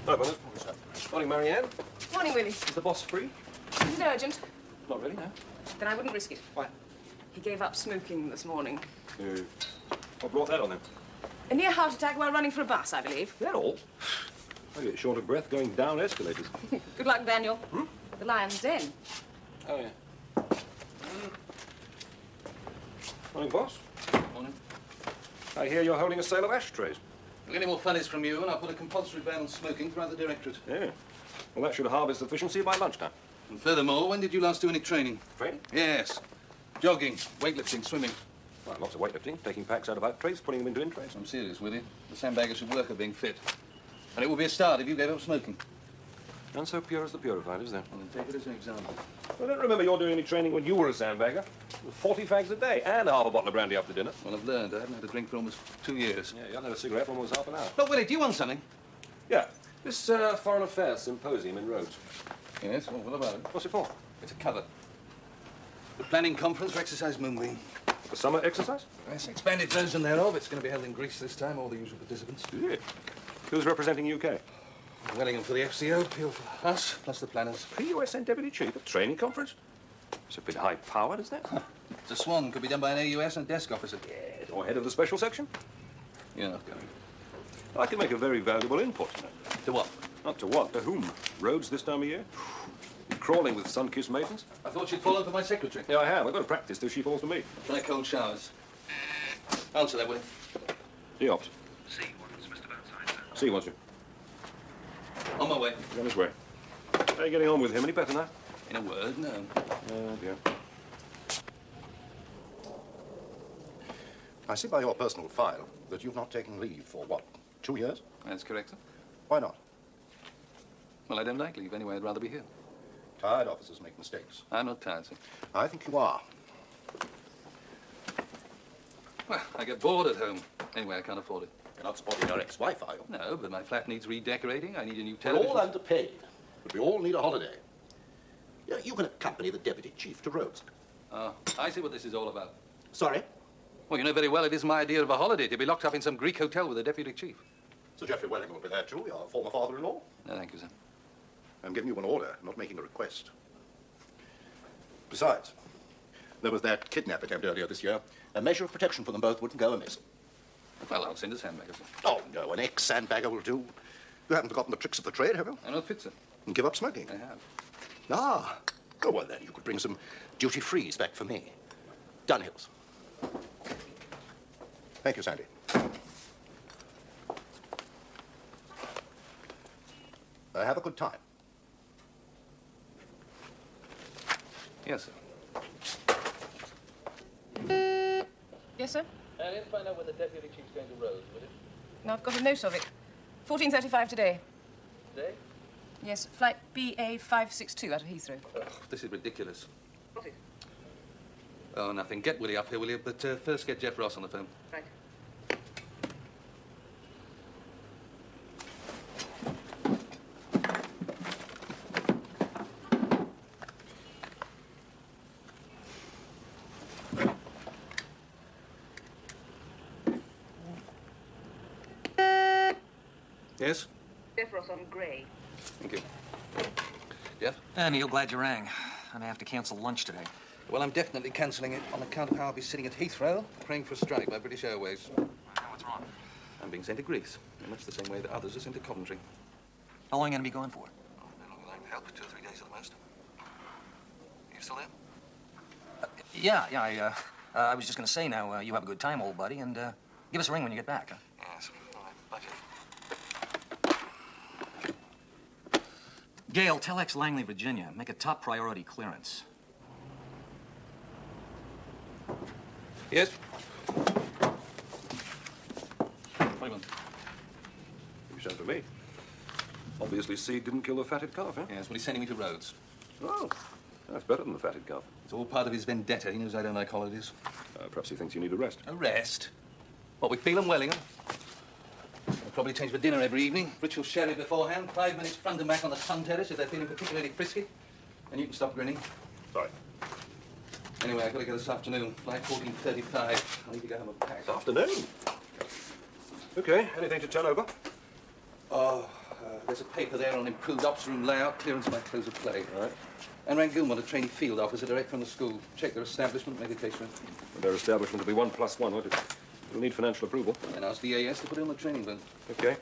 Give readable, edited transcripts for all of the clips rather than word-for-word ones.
Hello, Bernard. Morning, Marianne. Morning, Willie. Is the boss free? Is it urgent? Not really, no. Then I wouldn't risk it. Why? He gave up smoking this morning. What brought that on him? A near heart attack while running for a bus, I believe. Is that all? I get short of breath going down escalators. Good luck, Daniel. The Lion's Den. Oh, yeah. Morning, boss. Morning. I hear you're holding a sale of ashtrays. If any more funnies from you, and I'll put a compulsory ban on smoking throughout the directorate. Yeah. Well, that should harvest efficiency by lunchtime. And furthermore, when did you last do any training? Training? Yes. Jogging, weightlifting, swimming. Well, lots of weightlifting, taking packs out of out trays, putting them into in trays. I'm serious, Willie. The Sandbaggers should work at being fit. And it will be a start if you gave up smoking. None so pure as the purified, is there? Well, then take it as an example. I don't remember you doing any training when you were a sandbagger. 40 fags a day and half a bottle of brandy after dinner. Well, I've learned. I haven't had a drink for almost 2 years. Yeah, you hadn't had a cigarette for almost half an hour. Look, Willie, do you want something? Yeah. This Foreign Affairs Symposium in Rhodes. Yes, well, what about it? What's it for? It's a cover. The planning conference for Exercise Moonbeam. The summer exercise? Yes, expanded version thereof. It's going to be held in Greece this time, all the usual participants. Yeah. Who's representing UK? Wellingham for the FCO, Peel for us, plus the planners. PUSN Deputy Chief, a training conference? It's a bit high-powered, isn't it? It's a swan. Could be done by an AUS and a desk officer. Yes, or head of the special section. You're not going. I can make a very valuable input. To what? Not to what, to whom? Rhodes this time of year? Crawling with sun-kissed maidens? I thought you'd fallen for my secretary. Yeah, I have. I've got to practice till she falls for me. Try cold showers. Answer that, Willie. Deops. C wants Mr. Burnside, sir. See, wants you. On my way. He's on his way. How are you getting on with him? Any better now? In a word, no. Oh, dear. I see by your personal file that you've not taken leave for, what, 2 years? That's correct, sir. Why not? Well, I don't like leave. Anyway, I'd rather be here. Tired officers make mistakes. I'm not tired, sir. I think you are. Well, I get bored at home. Anyway, I can't afford it. You're not supporting your ex-wife, are you? No, but my flat needs redecorating. I need a new We're television. all underpaid, but we all need a holiday. Yeah, you can accompany the deputy chief to Rhodes. Oh, I see what this is all about. Sorry? Well, you know very well it isn't my idea of a holiday to be locked up in some Greek hotel with a deputy chief. Sir Geoffrey Wellingham will be there too, your former father-in-law. No, thank you, sir. I'm giving you an order, not making a request. Besides, there was that kidnap attempt earlier this year. A measure of protection for them both wouldn't go amiss. Well, I'll send a sandbagger, sir. Oh, no, an ex-sandbagger will do. You haven't forgotten the tricks of the trade, have you? I'm not fit, sir. And give up smoking. I have. Ah, oh, well, then you could bring some duty-frees back for me. Dunhills. Thank you, Sandy. Have a good time. Yes, sir. Yes, sir? Let's find out when the deputy chief's going to Rhodes, will you? No, I've got a note of it. 14:35 today. Today? Yes, flight BA562 out of Heathrow. Oh, this is ridiculous. What is? Oh, nothing. Get Willie up here, will you? But first get Jeff Ross on the phone. Right. Yes? Jeff Ross on Grey. Thank you. Jeff? Neil, glad you rang. I'm gonna have to cancel lunch today. Well, I'm definitely cancelling it on account of how I'll be sitting at Heathrow, praying for a strike by British Airways. What's wrong? I'm being sent to Greece, in much the same way that others are sent to Coventry. How long are you gonna be going for? Oh, no longer than I can help. 2 or 3 days at the most. You still there? Yeah, I was just gonna say now, you have a good time, old buddy, and give us a ring when you get back. Huh? Yes. All right. Bye, Jeff. Gail, tell ex-Langley, Virginia, make a top priority clearance. Yes? What do you want? You sent for me. Obviously, Seed didn't kill the fatted calf, huh? Yes, well, he's sending me to Rhodes. Oh, that's better than the fatted calf. It's all part of his vendetta. He knows I don't like holidays. Perhaps he thinks you need a rest. A rest? What, with Peel and Wellingham? I'll probably change for dinner every evening. Ritual sherry beforehand, 5 minutes front and back on the sun terrace if they're feeling particularly frisky. And you can stop grinning. Sorry. Anyway, I've got to go this afternoon. Flight 14:35. I need to go home and pack. This afternoon? Okay, anything to turn over? There's a paper there on improved ops room layout, clearance by close of play. Right. And Rangoon want a trainee field officer direct from the school. Check their establishment, make a case for it. Their establishment will be 1+1, won't it? You'll need financial approval. And ask the AS to put it on the training bill. Okay.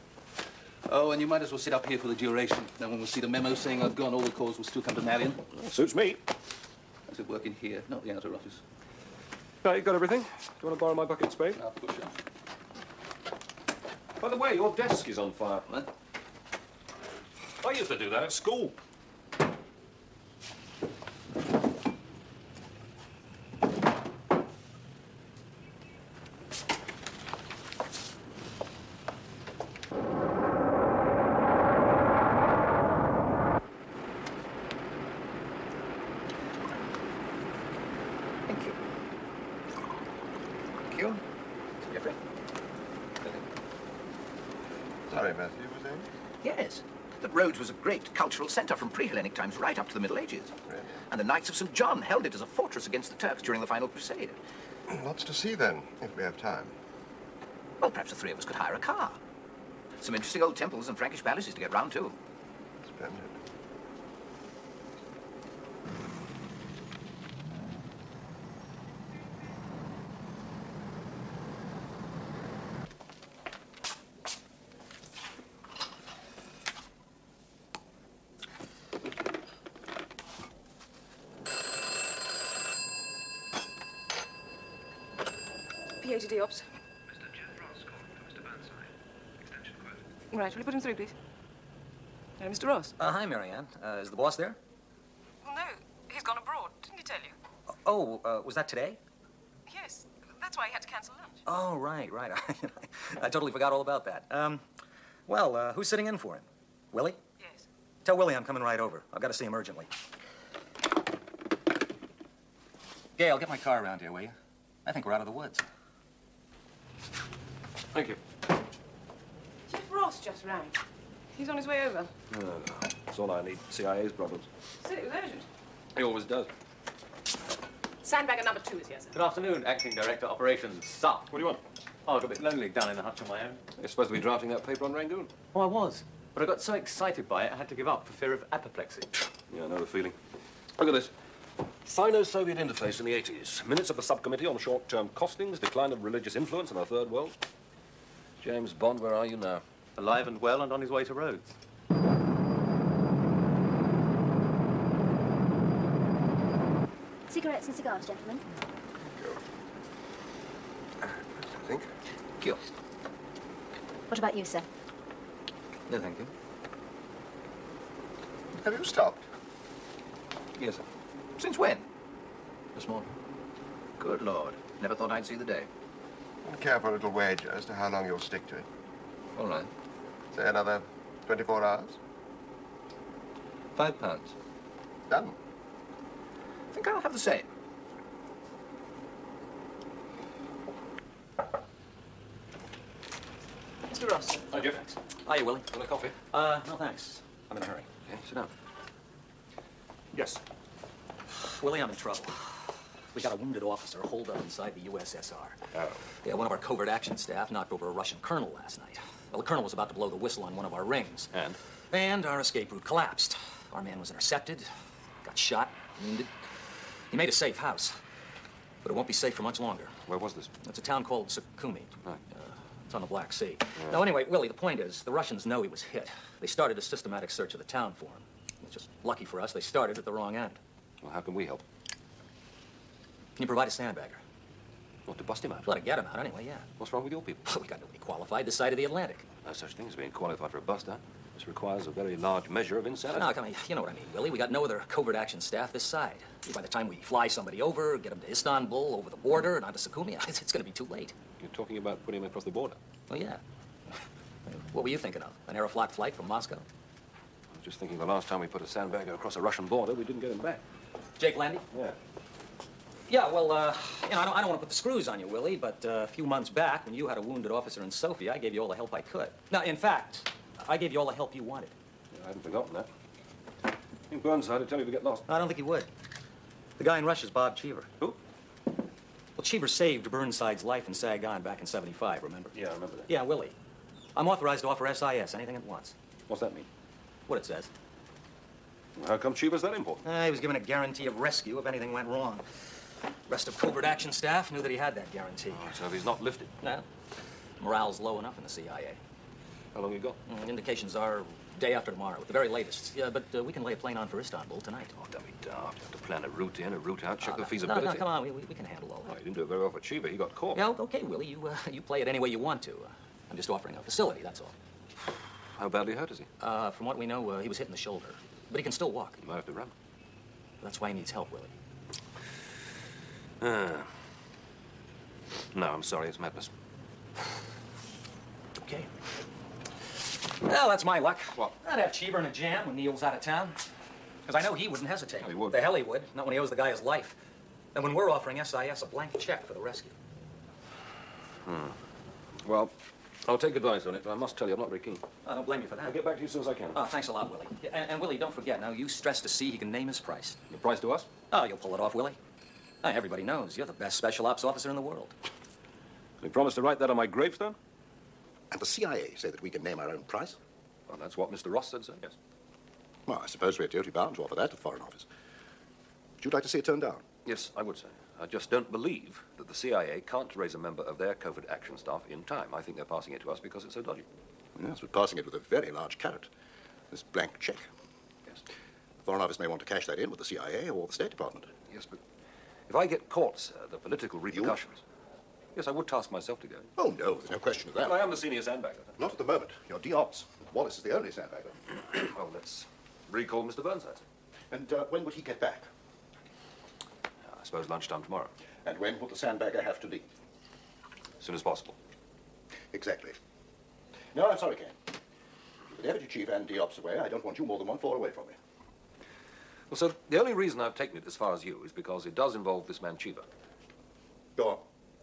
Oh, and you might as well sit up here for the duration. No one will see the memo saying I've gone. All the calls will still come to Marion. Well, suits me. I said work in here, not the outer office. Right, you got everything? Do you want to borrow my bucket and spade? I'll push up. By the way, your desk is on fire. What? I used to do that at school. Thank you. Thank you. Jeffrey? Sorry, Matthew, was saying? Yes. That Rhodes was a great cultural centre from pre-Hellenic times right up to the Middle Ages. Really? And the Knights of St. John held it as a fortress against the Turks during the final crusade. Lots to see, then, if we have time. Well, perhaps the three of us could hire a car. Some interesting old temples and Frankish palaces to get round to. Splendid. PhD Ops. Mr. Jeff Ross calling for Mr. Burnside. Extension quote. Right, will you put him through, please? Mr. Ross? Hi, Marianne. Is the boss there? Well, no, he's gone abroad. Didn't he tell you? Oh, was that today? Yes, that's why he had to cancel lunch. Oh, right. I totally forgot all about that. Well, who's sitting in for him? Willie? Yes. Tell Willie I'm coming right over. I've got to see him urgently. Gail, get my car around here, will you? I think we're out of the woods. Thank you. Jeff Ross just rang. He's on his way over. No. That's all I need. CIA's problems. Said it was urgent. He always does. Sandbagger number 2 is here, sir. Good afternoon, Acting Director, Operations, sir. What do you want? Oh, I got a bit lonely down in the hutch on my own. You're supposed to be drafting that paper on Rangoon. Oh, I was. But I got so excited by it, I had to give up for fear of apoplexy. Yeah, I know the feeling. Look at this. Sino-Soviet interface in the 80s. Minutes of the subcommittee on short-term costings, decline of religious influence in the Third World. James Bond, where are you now? Alive and well and on his way to Rhodes. Cigarettes and cigars, gentlemen. I think. Thank you. What about you, sir? No, thank you. Have you stopped? Yes, sir. Since when? This morning. Good Lord. Never thought I'd see the day. And care for a little wager as to how long you'll stick to it. All right. Say another 24 hours. £5. Done. I think I'll have the same. Mr. Ross, sir. Hi, Jeff. Hiya, Willie. Want a coffee? No thanks. I'm in a hurry. Okay, sit down. Yes. Willie, I'm in trouble. We got a wounded officer holed up inside the USSR. Oh. Yeah, one of our covert action staff knocked over a Russian colonel last night. Well, the colonel was about to blow the whistle on one of our rings. And? And our escape route collapsed. Our man was intercepted, got shot, wounded. He made a safe house. But it won't be safe for much longer. Where was this? It's a town called Sukhumi. Right. It's on the Black Sea. Now, anyway, Willie, the point is, the Russians know he was hit. They started a systematic search of the town for him. It's just lucky for us, they started at the wrong end. Well, how can we help? Can you provide a sandbagger? What, to bust him out? Well, to get him out, anyway, yeah. What's wrong with your people? We got nobody qualified this side of the Atlantic. No such thing as being qualified for a buster. This requires a very large measure of insanity. No, come on, you know what I mean, Willie. We got no other covert action staff this side. By the time we fly somebody over, get them to Istanbul, over the border, and onto Sukhumi, it's going to be too late. You're talking about putting him across the border. Well, yeah. What were you thinking of? An Aeroflot flight from Moscow? I was just thinking the last time we put a sandbagger across a Russian border, we didn't get him back. Jake Landy? Yeah. Yeah, well, you know, I don't want to put the screws on you, Willie, but a few months back, when you had a wounded officer in Sofia, I gave you all the help I could. Now, in fact, I gave you all the help you wanted. Yeah, I hadn't forgotten that. I think Burnside would tell you to get lost. I don't think he would. The guy in Russia's Bob Cheever. Who? Well, Cheever saved Burnside's life in Saigon back in '75, remember? Yeah, I remember that. Yeah, Willie. I'm authorized to offer SIS anything it wants. What's that mean? What it says. How come Cheever's that important? He was given a guarantee of rescue if anything went wrong. Rest of covert action staff knew that he had that guarantee. Oh, so if he's not lifted. No. Morale's low enough in the CIA. How long you got? Indications are day after tomorrow, at the very latest. Yeah, but we can lay a plane on for Istanbul tonight. Oh, don't be daft. You have to plan a route in, a route out, check the feasibility. No, come on. We can handle all Oh, that. he didn't do it very well for Cheever. He got caught. Yeah, okay, Willie. You play it any way you want to. I'm just offering a facility, that's all. How badly hurt is he? From what we know, he was hit in the shoulder. But he can still walk. He might have to run. That's why he needs help, Willie. No, I'm sorry. It's madness. Okay. Well, that's my luck. What? I'd have Cheever in a jam when Neil's out of town. Because I know he wouldn't hesitate. Oh, he would. The hell he would. Not when he owes the guy his life. And when we're offering SIS a blank check for the rescue. Well, I'll take advice on it, but I must tell you, I'm not very keen. I don't blame you for that. I'll get back to you as soon as I can. Oh, thanks a lot, Willie. Yeah, and Willie, don't forget, now, you stress to see he can name his price. The price to us? Oh, you'll pull it off, Willie. Everybody knows you're the best special ops officer in the world. You promise to write that on my gravestone? And the CIA say that we can name our own price? Well, that's what Mr. Ross said, sir, yes. Well, I suppose we're duty bound to offer that to the Foreign Office. Would you like to see it turned down? Yes, I would say. I just don't believe that the CIA can't raise a member of their covert action staff in time. I think they're passing it to us because it's so dodgy. Yes, but passing it with a very large carrot. This blank check. Yes. The Foreign Office may want to cash that in with the CIA or the State Department. Yes, but if I get caught, sir, the political repercussions... Yes, I would task myself to go. Oh, no, there's no question of that. Well, I am the senior sandbagger. Not at the moment. You're D-Ops. Wallace is the only sandbagger. Well, let's recall Mr. Burnside. And when would he get back? I suppose lunchtime tomorrow. And when would the sandbagger have to leave? As soon as possible. Exactly. No, I'm sorry, Ken. With the deputy chief and D-Ops away, I don't want you more than 1 floor away from me. Well, so the only reason I've taken it as far as you is because it does involve this man Cheever. Go on.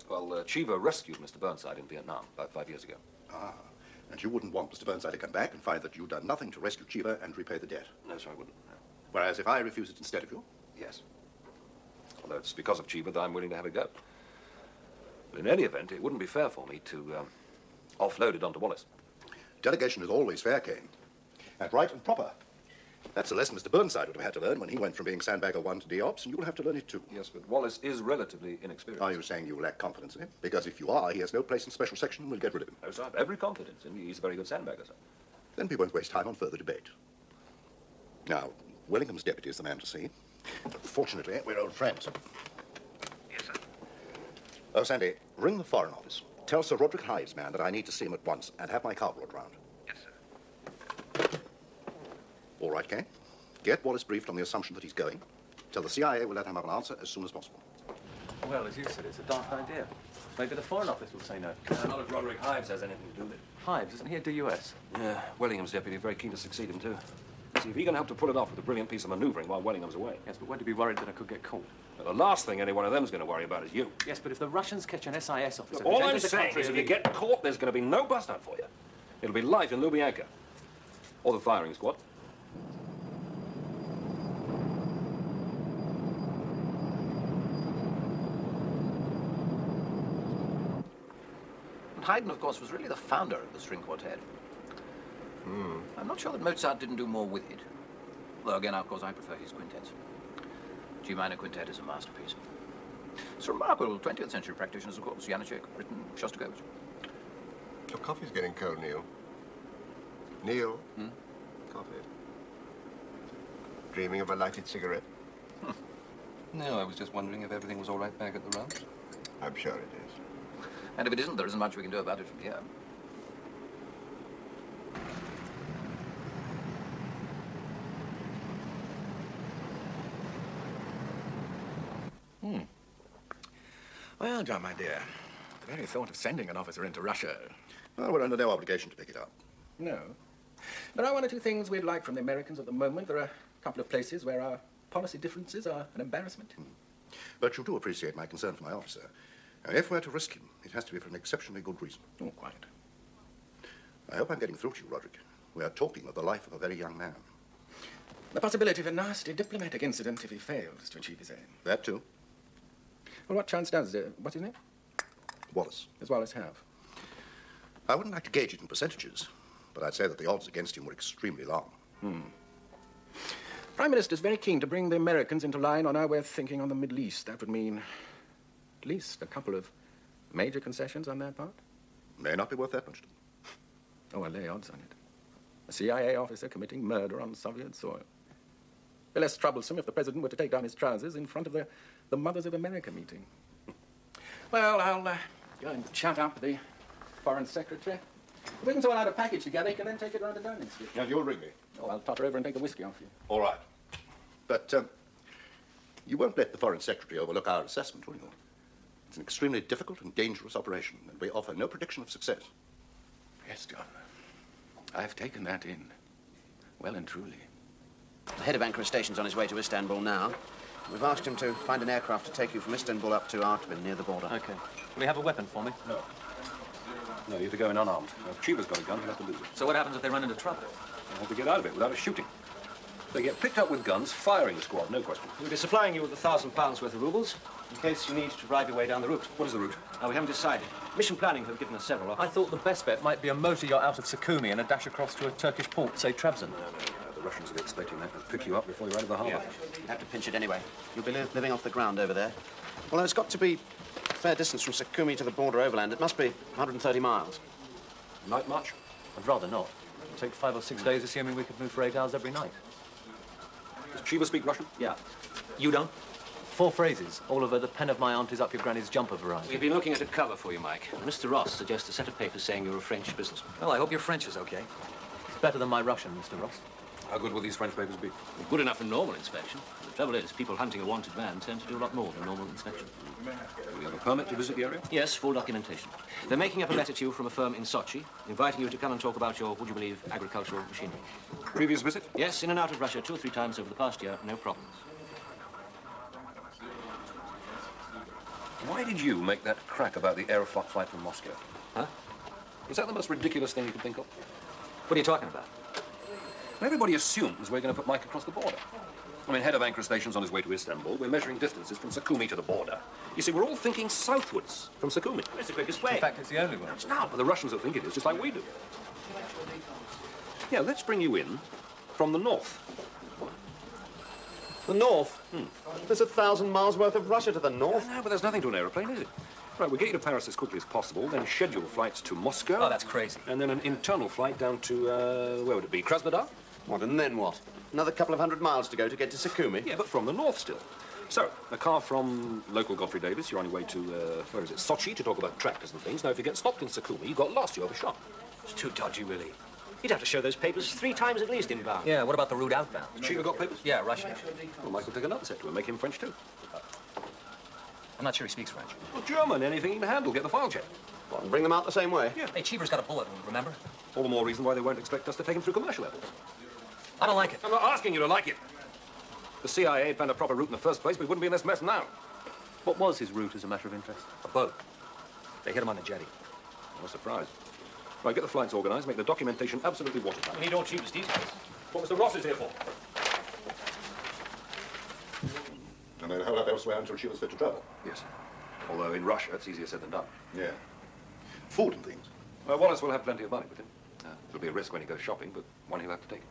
Well, Cheever rescued Mr. Burnside in Vietnam about 5 years ago. Ah, and you wouldn't want Mr. Burnside to come back and find that you'd done nothing to rescue Cheever and repay the debt. No, sir, I wouldn't. No. Whereas if I refuse it instead of you, Yes. Although it's because of Cheever that I'm willing to have a go. But in any event, it wouldn't be fair for me to offload it onto Wallace. delegation is always fair, Kane. And right and proper. That's a lesson Mr. Burnside would have had to learn when he went from being Sandbagger 1 to D-Ops, and you'll have to learn it too. Yes, but Wallace is relatively inexperienced. Are you saying you lack confidence in him? Because if you are, he has no place in Special Section and we'll get rid of him. No, sir, I have every confidence in him. He's a very good sandbagger, sir. Then we won't waste time on further debate. Now, Willingham's deputy is the man to see. Fortunately, we're old friends. Yes, sir. Oh, Sandy, ring the Foreign Office. Tell Sir Roderick Hyde's man that I need to see him at once and have my car brought round. Yes, sir. All right, Kane. Get Wallace briefed on the assumption that he's going. Tell the CIA we'll let him have an answer as soon as possible. Well, as you said, it's a dark idea. Maybe the Foreign Office will say no. Not if Roderick Hives has anything to do with it. Hives, isn't he a DUS? Yeah, Wellingham's deputy, very keen to succeed him, too. See, if he can help to pull it off with a brilliant piece of manoeuvring while Wellingham's away. Yes, but won't he be worried that I could get caught? Well, the last thing any one of them's going to worry about is you. Yes, but if the Russians catch an SIS officer... All who's I'm entered the saying country is if and you he- get caught, there's going to be no bust-out for you. It'll be life in Lubyanka. Or the firing squad. And Haydn, of course, was really the founder of the string quartet. I'm not sure that Mozart didn't do more with it. Though, again, of course, I prefer his quintets. G minor quintet is a masterpiece. It's remarkable. 20th century practitioners, of course, Janacek, Britten, Shostakovich. Your coffee's getting cold, Neil. Neil? Coffee. Dreaming of a lighted cigarette? No, I was just wondering if everything was all right back at the ranch. I'm sure it is. And if it isn't, there isn't much we can do about it from here. Well, John, my dear, the very thought of sending an officer into Russia. Well, we're under no obligation to pick it up. No. There are one or two things we'd like from the Americans at the moment. There are a couple of places where our policy differences are an embarrassment. But you do appreciate my concern for my officer. Now, if we're to risk him, it has to be for an exceptionally good reason. Oh, quite. I hope I'm getting through to you, Roderick. We are talking of the life of a very young man. The possibility of a nasty diplomatic incident if he fails to achieve his aim. That too. Well, what chance does, what's his name? Wallace. As Wallace have? I wouldn't like to gauge it in percentages, but I'd say that the odds against him were extremely long. Prime Minister's very keen to bring the Americans into line on our way of thinking on the Middle East. That would mean at least a couple of major concessions on their part. May not be worth that much to them. Oh, I'll lay odds on it. A CIA officer committing murder on Soviet soil. Be less troublesome if the president were to take down his trousers in front of the Mothers of America meeting. Well, I'll go and chat up the Foreign Secretary. If we can sort out a package together, you can then take it round to Downing Street. And you'll ring me. Oh, I'll totter over and take the whiskey off you. All right. But you won't let the Foreign Secretary overlook our assessment, will you? It's an extremely difficult and dangerous operation, and we offer no prediction of success. Yes, John. I've taken that in, well and truly. The head of Ankara station's on his way to Istanbul now. We've asked him to find an aircraft to take you from Istanbul up to Artvin, near the border. Okay. Will he have a weapon for me? No. No, you have to go in unarmed. If Chiva's got a gun, he'll have to lose it. So what happens if they run into trouble? They'll have to get out of it without us shooting. They get picked up with guns, firing squad, no question. We'll be supplying you with £1,000 worth of rubles in case you need to drive your way down the route. What is the route? We haven't decided. Mission planning have given us several options. I thought the best bet might be a motor yacht out of Sukhumi and a dash across to a Turkish port, say Trabzon. No. The Russians will be expecting that. They'll pick you up before you're out of the harbour. You have to pinch it anyway. You'll be living off the ground over there. Well, it's got to be a fair distance from Sukhumi to the border overland. It must be 130 miles. Night march? I'd rather not. It'll take 5 or 6 days, assuming we could move for 8 hours every night. Does Chiva speak Russian? Yeah. You don't? 4 phrases, all over the pen of my aunt is up your granny's jumper variety. We've been looking at a cover for you, Mike. Mr. Ross suggests a set of papers saying you're a French businessman. Well, I hope your French is okay. It's better than my Russian, Mr. Ross. How good will these French papers be? Good enough for normal inspection. The trouble is, people hunting a wanted man tend to do a lot more than normal inspection. Do we have a permit to visit the area? Yes, full documentation. They're making up a letter to you from a firm in Sochi, inviting you to come and talk about your, would you believe, agricultural machinery. Previous visit? Yes, in and out of Russia 2 or 3 times over the past year, no problems. Why did you make that crack about the Aeroflot flight from Moscow? Huh? Is that the most ridiculous thing you could think of? What are you talking about? Everybody assumes we're going to put Mike across the border. I mean, head of Ankara station's on his way to Istanbul. We're measuring distances from Sukhumi to the border. You see, we're all thinking southwards from Sukhumi. It's the quickest way. In fact, it's the only one. It's not, but the Russians will think it is, just like we do. Yeah, let's bring you in from the north. The north? There's 1,000 miles worth of Russia to the north. No, but there's nothing to an aeroplane, is it? Right, we'll get you to Paris as quickly as possible, then schedule flights to Moscow. Oh, that's crazy. And then an internal flight down to, where would it be, Krasnodar? What, and then what? Another couple of 100 miles to go to get to Sukhumi? Yeah, but from the north still. So, a car from local Godfrey Davis, you're on your way to, where is it, Sochi, to talk about tractors and things. Now, if you get stopped in Sukhumi, you got lost, you're overshot. It's too dodgy, Willie. You'd have to show those papers 3 times at least inbound. Yeah, what about the route outbound? Chiva got papers? Yeah, Russian. Well, Michael take another set to him, make him French too. I'm not sure he speaks French. Well, German, anything he can handle, get the file check. What, and bring them out the same way? Yeah. Hey, Cheever's got a bullet wound, remember? All the more reason why they won't expect us to take him through commercial airports. I don't like it. I'm not asking you to like it. The CIA had planned a proper route in the first place, we wouldn't be in this mess now. What was his route as a matter of interest? A boat. They hit him on the jetty. I'm surprised. Right, get the flights organised, make the documentation absolutely watertight. We need all Chiva's details. What Mr. Ross is here for. And they'll hold up elsewhere until she was fit to travel. Yes. Although in Russia, it's easier said than done. Yeah. Food and things. Wallace will have plenty of money with him. It'll be a risk when he goes shopping, but one he'll have to take.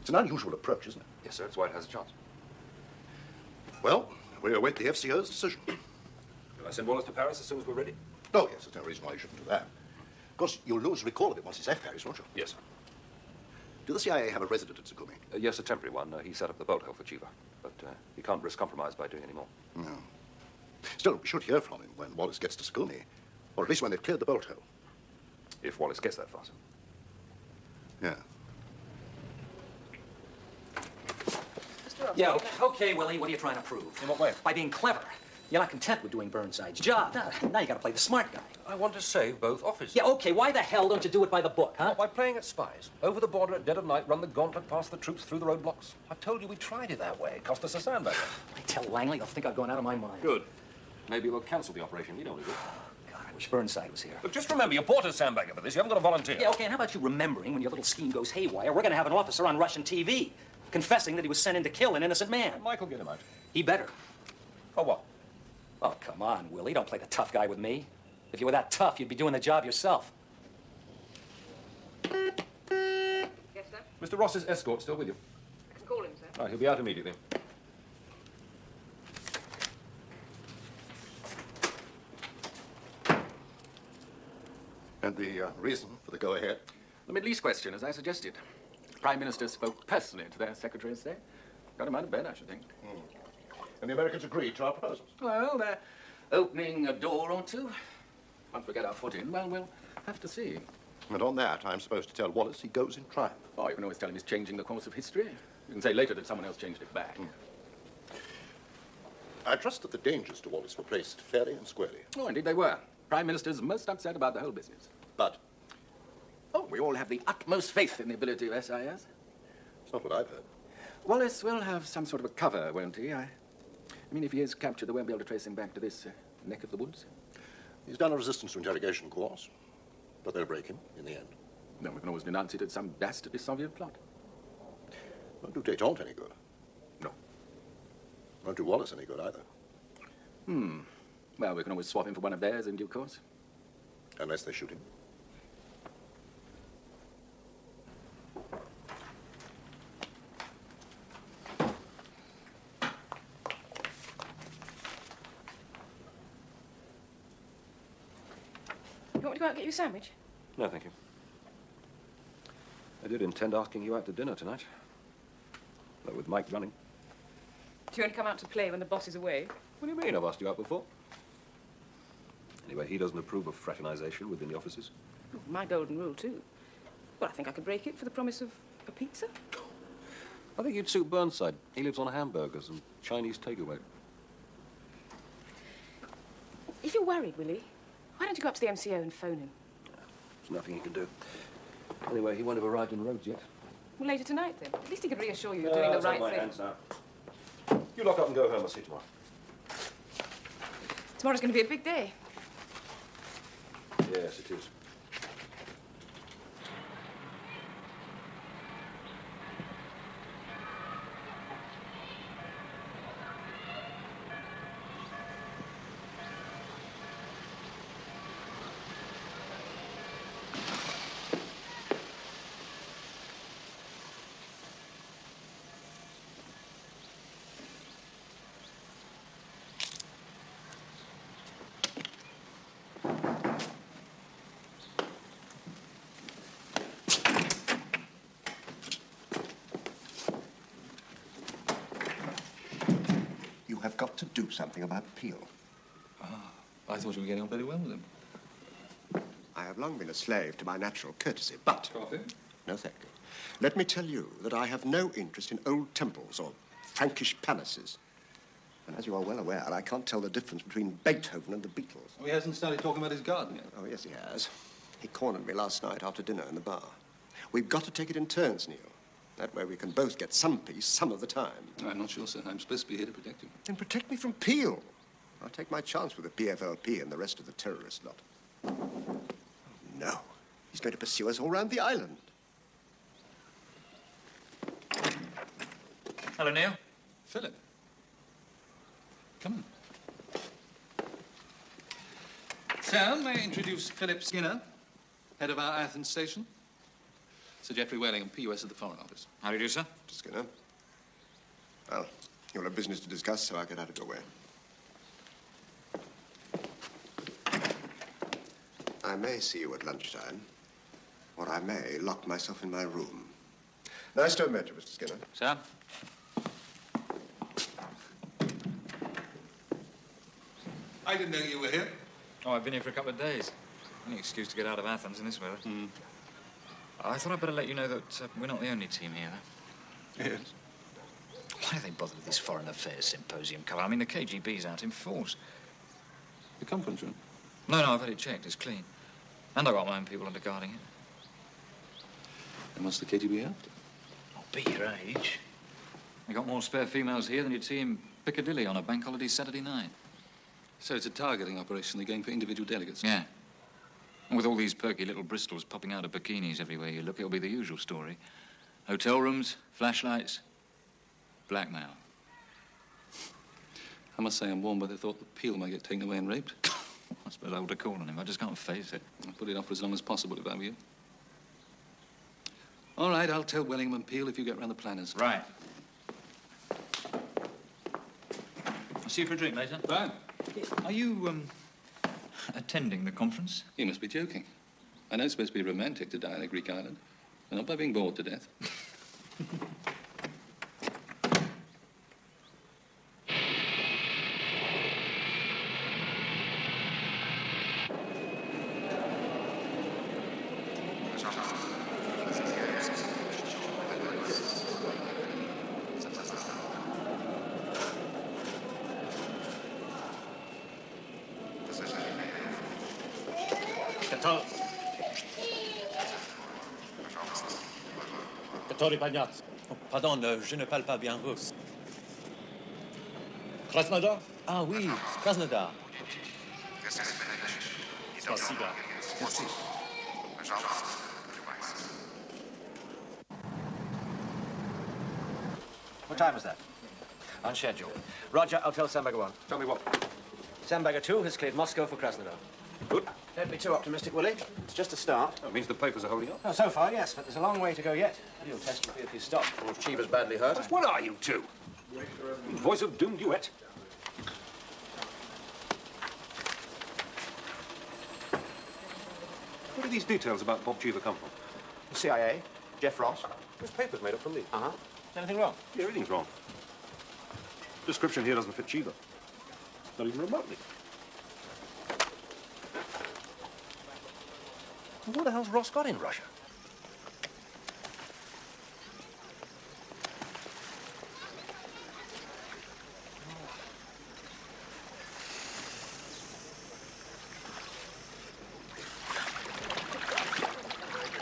It's an unusual approach, isn't it? Yes, sir, it's why it has a chance. Well, we await the FCO's decision. Will I send Wallace to Paris as soon as we're ready? Oh, yes, there's no reason why you shouldn't do that. Of course, you'll lose recall of it once he's left Paris, won't you? Yes, sir. Do the CIA have a resident at Sukhumi? Yes, a temporary one. He set up the boat hole for Chiva. But he can't risk compromise by doing any more. No. Still, we should hear from him when Wallace gets to Sukhumi. Or at least when they've cleared the bolt hole. If Wallace gets that far, sir. Yeah. Yeah, okay, Willie, what are you trying to prove? In what way? By being clever. You're not content with doing Burnside's job. Now you gotta play the smart guy. I want to save both officers. Yeah, okay, why the hell don't you do it by the book, huh? By playing at spies. Over the border at dead of night, run the gauntlet past the troops through the roadblocks. I told you we tried it that way. It cost us a sandbagger. I tell Langley, they'll think I've gone out of my mind. Good. Maybe we'll cancel the operation. You don't want to do it. God, I wish Burnside was here. Look, just remember, you bought a sandbagger for this. You haven't got a volunteer. Yeah, okay, and how about you remembering when your little scheme goes haywire, we're gonna have an officer on Russian TV confessing that he was sent in to kill an innocent man. Michael, get him out. He better. For what? Oh, come on, Willie, don't play the tough guy with me. If you were that tough, you'd be doing the job yourself. Mr. Ross's escort still with you? I can call him, sir. Right, he'll be out immediately. And the reason for the go-ahead? The Middle East question, as I suggested. The Prime Minister spoke personally to their Secretary of State. Got him out of bed, I should think. And the Americans agreed to our proposals? Well, they're opening a door or two. Once we get our foot in, well, we'll have to see. And on that, I'm supposed to tell Wallace he goes in triumph. Oh, you can always tell him he's changing the course of history. You can say later that someone else changed it back. I trust that the dangers to Wallace were placed fairly and squarely. Oh, indeed they were. Prime Minister's most upset about the whole business. But Oh, we all have the utmost faith in the ability of SIS. it's not what I've heard. Wallace will have some sort of a cover, won't he? I mean, if he is captured, they won't be able to trace him back to this neck of the woods. He's done a resistance to interrogation course, but they'll break him in the end. Then we can always denounce it as some dastardly Soviet plot. Won't do Détente any good. No. Won't do Wallace any good either. Well, we can always swap him for one of theirs in due course. Unless they shoot him. You want me to go out and get you a sandwich? No, thank you. I did intend asking you out to dinner tonight. But with Mike running. Do you only come out to play when the boss is away? What do you mean? I've asked you out before. Anyway, he doesn't approve of fraternization within the offices. Oh, my golden rule, too. Well, I think I could break it for the promise of a pizza. I think you'd suit Burnside. He lives on hamburgers and Chinese takeaway. If you're worried, Willie, why don't you go up to the MCO and phone him? There's nothing he can do. Anyway, he won't have arrived in Rhodes yet. Well, later tonight, then. At least he could reassure you you're doing the right my thing. hands now. You lock up and go home. I'll see you tomorrow. Tomorrow's going to be a big day. Yes, it is. You have got to do something about Peel. I thought you were getting on very well with him. I have long been a slave to my natural courtesy, but... Coffee? No, thank you. Let me tell you that I have no interest in old temples or Frankish palaces. And as you are well aware, I can't tell the difference between Beethoven and the Beatles. Oh, he hasn't started talking about his garden yet. Oh, yes, he has. He cornered me last night after dinner in the bar. We've got to take it in turns, Neil. That way we can both get some peace some of the time. I'm not sure, sir. I'm supposed to be here to protect you. Then protect me from Peel. I'll take my chance with the PFLP and the rest of the terrorist lot. Oh, no. He's going to pursue us all round the island. Hello, Neil. Philip. Come on. Sam, may I introduce Philip Skinner, head of our Athens station? Sir Geoffrey Wellingham, PUS at the Foreign Office. How do you do, sir? Mr. Skinner. Well, you'll have business to discuss, so I'll get out of your way. I may see you at lunchtime, or I may lock myself in my room. Nice to have met you, Mr. Skinner. Sir? I didn't know you were here. Oh, I've been here for a couple of days. Any excuse to get out of Athens in this weather. I thought I'd better let you know that we're not the only team here. Yes. Why do they bother with this foreign affairs symposium cover? I mean, the KGB's out in force. The conference room? No, I've had it checked. It's clean. And I've got my own people underguarding it. And what's the KGB after? I'll be your age. They got more spare females here than you'd see in Piccadilly on a bank holiday Saturday night. So it's a targeting operation. They're going for individual delegates. Yeah. And with all these perky little Bristols popping out of bikinis everywhere you look, it'll be the usual story. Hotel rooms, flashlights, blackmail. I must say I'm warned by the thought that Peel might get taken away and raped. I suppose I would have called on him. I just can't face it. I'll put it off for as long as possible if I were you. All right, I'll tell Wellingham and Peel if you get round the planners. Right. I'll see you for a drink later. Fine. Are you, attending the conference? You must be joking. I know it's supposed to be romantic to die on a Greek island, but not by being bored to death. Oh, pardon, je ne parle pas bien russe. Krasnodar? Ah oui, Krasnodar. Спасибо. Merci. What time is that? On schedule. Roger, I'll tell Sandbagger 1. Tell me what? Sandbagger 2 has cleared Moscow for Krasnodar. Good. Don't be too optimistic, Willie. It's just a start. That means the papers are holding up. Oh, so far, yes, but there's a long way to go yet. You'll test will be if you stop, or if Cheever's badly hurt. What are you two? Voice of doom duet. Where do these details about Bob Cheever come from? The CIA, Jeff Ross. This paper's made up from me. Uh-huh. Is anything wrong? Yeah, everything's wrong. Description here doesn't fit Cheever. Not even remotely. What the hell's Ross got in Russia?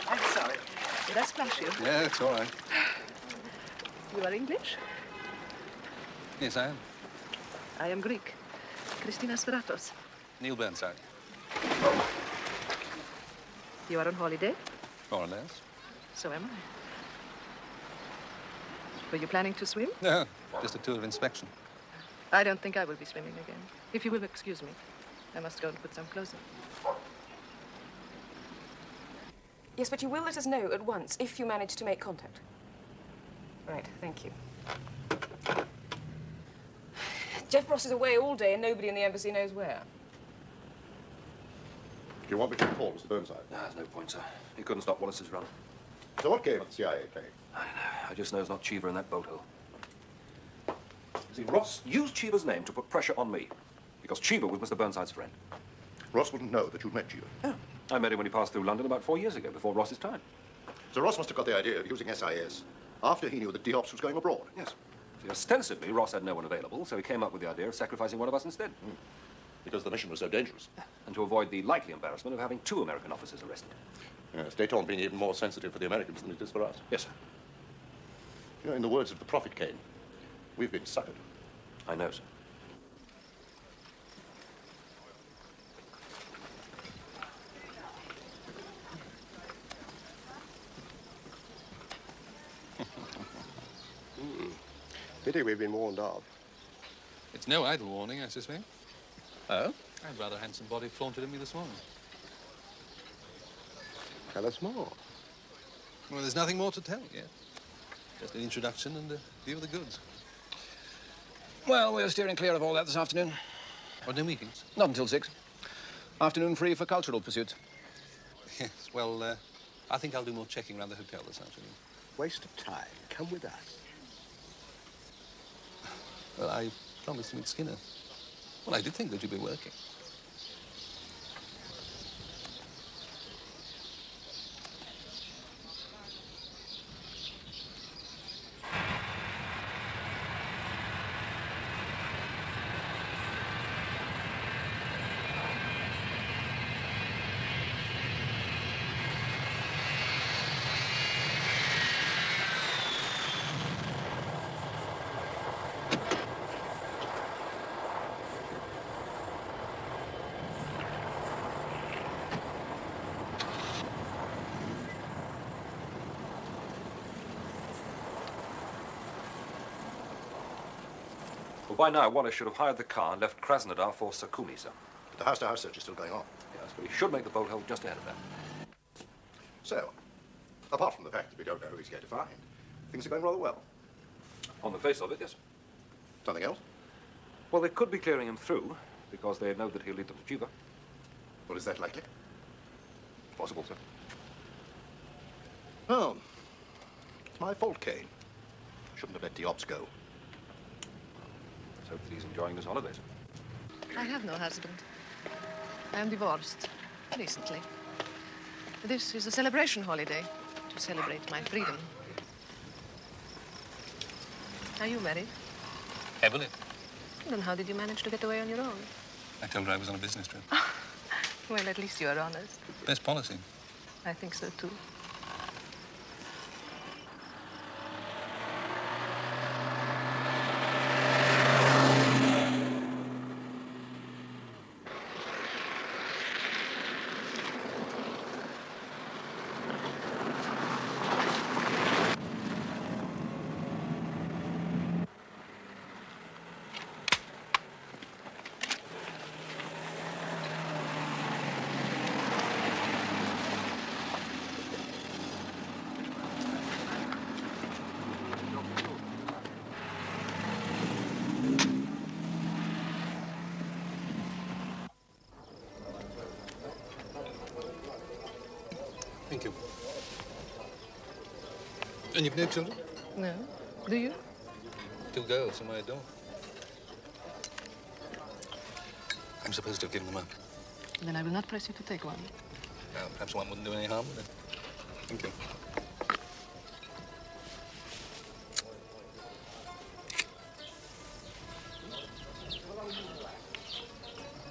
I'm sorry. Did I splash you? Yeah, it's all right. You are English? Yes, I am. I am Greek. Christina Stratos. Neil Burnside. You are on holiday? More or less. So am I. Were you planning to swim? No, just a tour of inspection. I don't think I will be swimming again. If you will excuse me, I must go and put some clothes on. Yes, but you will let us know at once if you manage to make contact. Right, thank you. Jeff Ross is away all day and nobody in the embassy knows where. Do you want me to call Mr. Burnside? No, there's no point, sir. He couldn't stop Wallace's run. So what game did the CIA play? I don't know. I just know it's not Cheever in that boat hole. See, Ross used Cheever's name to put pressure on me. Because Cheever was Mr. Burnside's friend. Ross wouldn't know that you'd met Cheever. Yeah. I met him when he passed through London about 4 years ago, before Ross's time. So Ross must have got the idea of using SIS after he knew that Diops was going abroad. Yes. See, ostensibly, Ross had no one available, so he came up with the idea of sacrificing one of us instead. Because the mission was so dangerous. And to avoid the likely embarrassment of having 2 American officers arrested. Yes, Dayton being even more sensitive for the Americans than it is for us. Yes, sir. You know, in the words of the Prophet Cain, we've been suckered. I know, sir. Pity we've been warned off. It's no idle warning, I suspect. Oh? I'd rather handsome body flaunted at me this morning. Tell us more. Well, there's nothing more to tell yet. Just an introduction and a view of the goods. Well, we're steering clear of all that this afternoon. Or no meetings? Not until 6. Afternoon free for cultural pursuits. Yes, well, I think I'll do more checking around the hotel this afternoon. Waste of time. Come with us. Well, I promised to meet Skinner. Well, I did think that you'd be working. Well, by now, Wallace should have hired the car and left Krasnodar for Sukhumi, sir. But the house-to-house search is still going on. Yes, but he should make the boat hold just ahead of that. So, Apart from the fact that we don't know who he's going to find, things are going rather well. On the face of it, yes. Something else? Well, they could be clearing him through because they know that he'll lead them to Cuba. Well, is that likely? Possible, sir. Oh, it's my fault, Kane. Shouldn't have let the ops go. Let's hope that he's enjoying his holidays. I have no husband. I am divorced recently. This is a celebration holiday to celebrate my freedom. Are you married? Heavily. Then how did you manage to get away on your own? I told her I was on a business trip. Well, at least you are honest. Best policy. I think so, too. Thank you. And you've no children? No. Do you? 2 girls and I don't. I'm supposed to have given them up. Then I will not press you to take one. Well, perhaps one wouldn't do any harm with it. Thank you.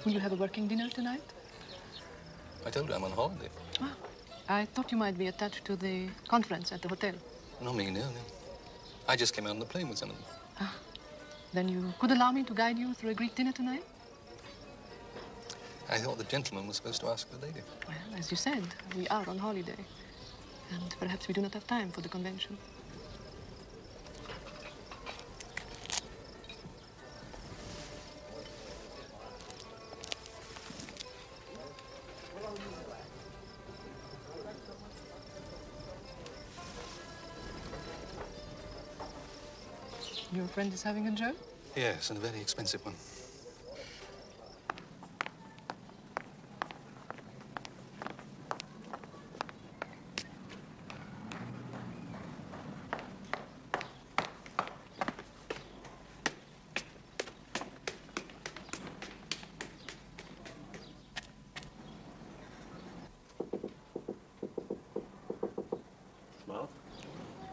Will you have a working dinner tonight? I told her I'm on holiday. Ah, I thought you might be attached to the conference at the hotel. No, me, no. I just came out on the plane with some of them. Ah, then you could allow me to guide you through a Greek dinner tonight? I thought the gentleman was supposed to ask the lady. Well, as you said, we are on holiday. And perhaps we do not have time for the convention. Your friend is having a joke? Yes, and a very expensive one. Smart.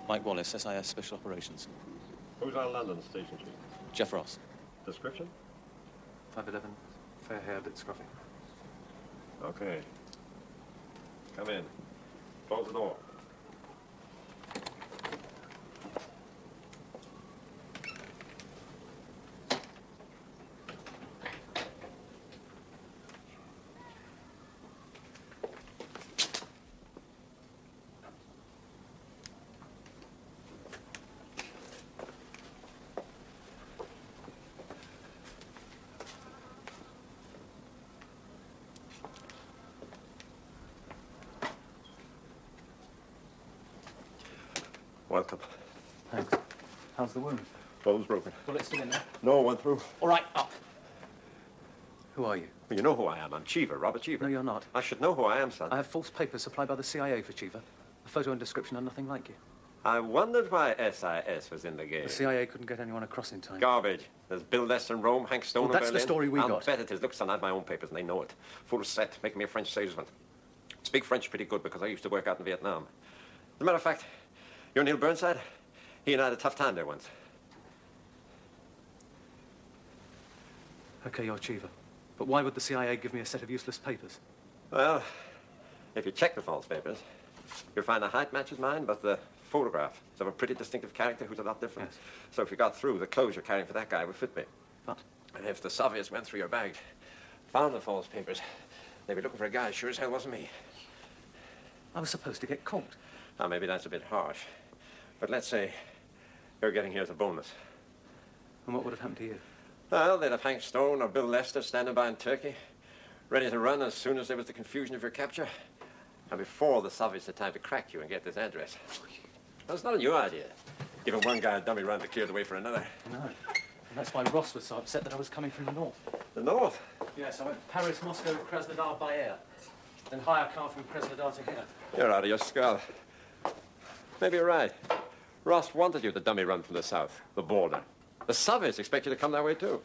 Mike Wallace, SIS Special Operations. Who's our London station chief? Jeff Ross. Description? 5'11", fair-haired, bit scruffy. Okay. Come in. Close the door. Welcome. Thanks. How's the wound? Bone's broken. Bullet still in there? No, went through. All right, up. Who are you? Well, you know who I am. I'm Cheever, Robert Cheever. No, you're not. I should know who I am, son. I have false papers supplied by the CIA for Cheever. The photo and description are nothing like you. I wondered why SIS was in the game. The CIA couldn't get anyone across in time. Garbage. There's Bill Lester in Rome, Hank Stone Well, in that's Berlin. the story we I'll got. bet it is. Look, son, I have my own papers, and they know it. Full set, making me a French salesman. Speak French pretty good because I used to work out in Vietnam. As a matter of fact, you're Neil Burnside? He and I had a tough time there once. Okay, you're Cheever. But why would the CIA give me a set of useless papers? Well, if you check the false papers, you'll find the height matches mine, but the photograph is of a pretty distinctive character who's a lot different. Yes. So if you got through, the clothes you're carrying for that guy would fit me. But? And if the Soviets went through your bag, found the false papers, they'd be looking for a guy sure as hell wasn't me. I was supposed to get caught. Now, maybe that's a bit harsh. But let's say you're getting here as a bonus. And what would have happened to you? Well, they'd have Hank Stone or Bill Lester standing by in Turkey, ready to run as soon as there was the confusion of your capture. And before the Soviets had time to crack you and get this address. That's not a new idea. Giving one guy a dummy run to clear the way for another. No. And that's why Ross was so upset that I was coming from the north. The north? Yes, I went to Paris, Moscow, Krasnodar by air. Then hire a car from Krasnodar to here. You're out of your skull. Maybe you're right. Ross wanted you to dummy run from the south, the border. The Soviets expect you to come that way, too.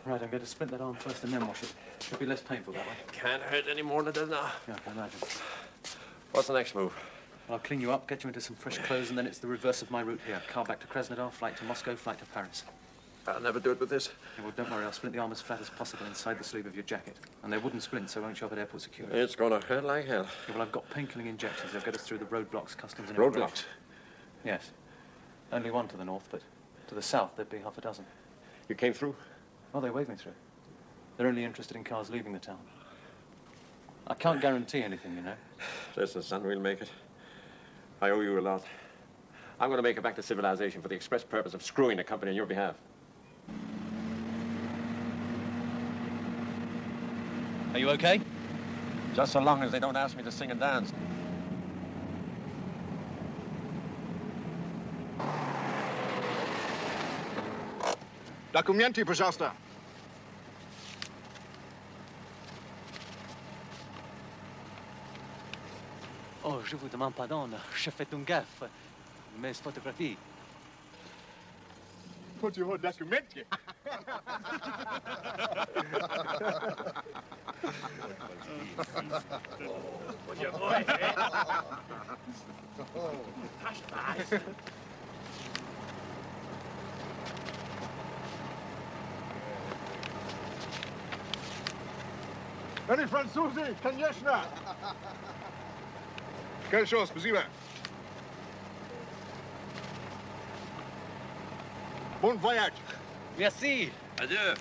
Right, I'm going to splint that arm first and then wash it. Should be less painful that way. Can't hurt any more than it does now. Yeah, I can imagine. What's the next move? I'll clean you up, get you into some fresh clothes, and then it's the reverse of my route here. Car back to Krasnodar, flight to Moscow, flight to Paris. I'll never do it with this. Yeah, well, don't worry. I'll splint the arm as flat as possible inside the sleeve of your jacket. And they wouldn't splint, so I won't show up at airport security. It's going to hurt like hell. Yeah, well, I've got painkilling injections. They'll get us through the roadblocks, customs, and Roadblocks? immigration. Yes. Only one to the north, but to the south, there'd be half a dozen. You came through? Oh, they waved me through. They're only interested in cars leaving the town. I can't guarantee anything, you know. Listen, son, we'll make it. I owe you a lot. I'm going to make it back to civilization for the express purpose of screwing the company on your behalf. Are you okay? Just so long as they don't ask me to sing and dance. Документы, пожалуйста. Oh, je vous demande pardon. Je fais une gaffe. Mes photographies. Put your documentary. What's your boy, eh? Hush, guys. Они французы, конечно. Хорошо, спасибо. Bon voyage. Merci. Adieu.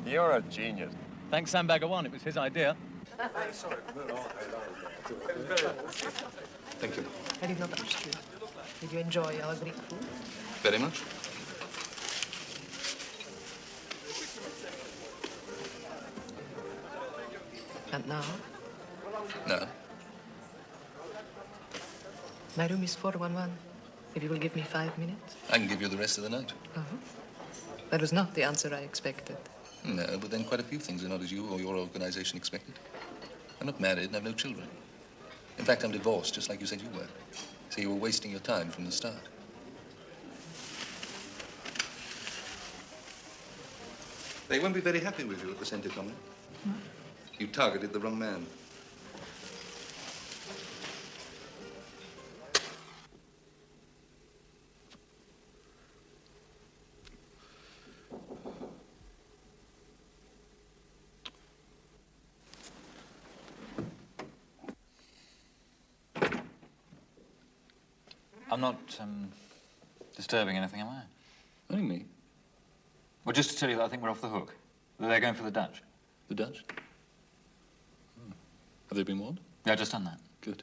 You're a genius. Thanks, Sandbagger 1. It was his idea. Thank you. I did not ask you. Did you enjoy our Greek food? Very much. And now? No. My room is 411. If you will give me 5 minutes. I can give you the rest of the night. Uh-huh. That was not the answer I expected. No, but then quite a few things are not as you or your organization expected. I'm not married and have no children. In fact, I'm divorced, just like you said you were. So you were wasting your time from the start. They won't be very happy with you at the Centre Commune. You targeted the wrong man. I'm not, disturbing anything, am I? Only me. Well, just to tell you that I think we're off the hook. That they're going for the Dutch. The Dutch? Have they been warned? Yeah, just done that. Good.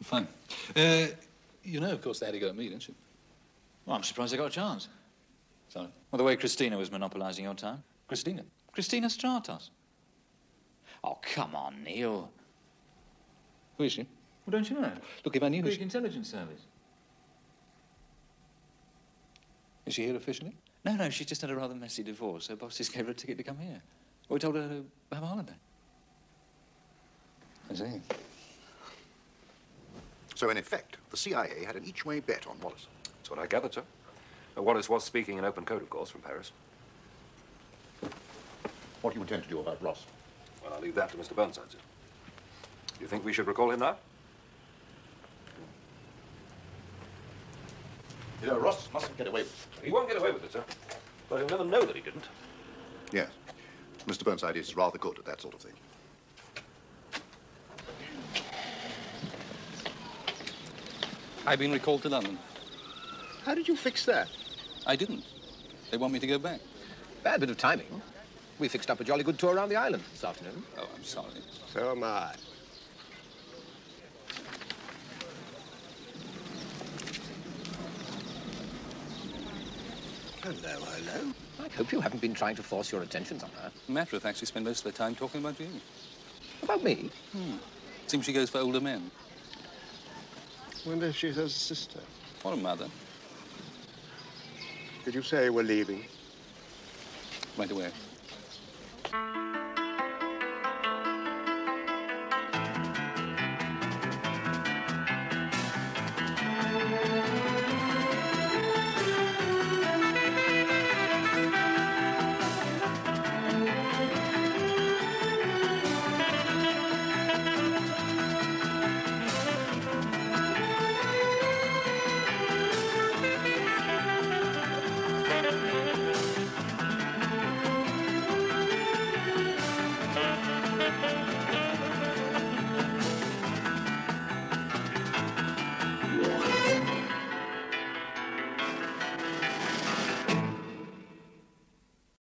Fine. You know, of course, they had to go at me, didn't you? Well, I'm surprised they got a chance. Sorry? Well, the way Christina was monopolising your time. Christina? Christina Stratos. Oh, come on, Neil. Who is she? Well, don't you know? Look, if I knew who Greek she... Intelligence Service. Is she here officially? No, she just had a rather messy divorce. Her boss just gave her a ticket to come here. We told her to have a holiday. I see. So, in effect, the CIA had an each-way bet on Wallace. That's what I gathered, sir. Wallace was speaking in open code, of course, from Paris. What do you intend to do about Ross? Well, I'll leave that to Mr. Burnside, sir. Do you think we should recall him now? You know, Ross mustn't get away with it. He won't get away with it, sir. But he'll never know that he didn't. Yes. Mr. Burnside is rather good at that sort of thing. I've been recalled to London. How did you fix that? I didn't. They want me to go back. Bad bit of timing. We fixed up a jolly good tour around the island this afternoon. Oh, I'm sorry. So am I. Hello, hello. I hope you haven't been trying to force your attentions on her. Matter of fact, she spent most of the time talking about you. About me? Seems she goes for older men. Wonder if she has a sister. Or a mother. Did you say we're leaving? Right away.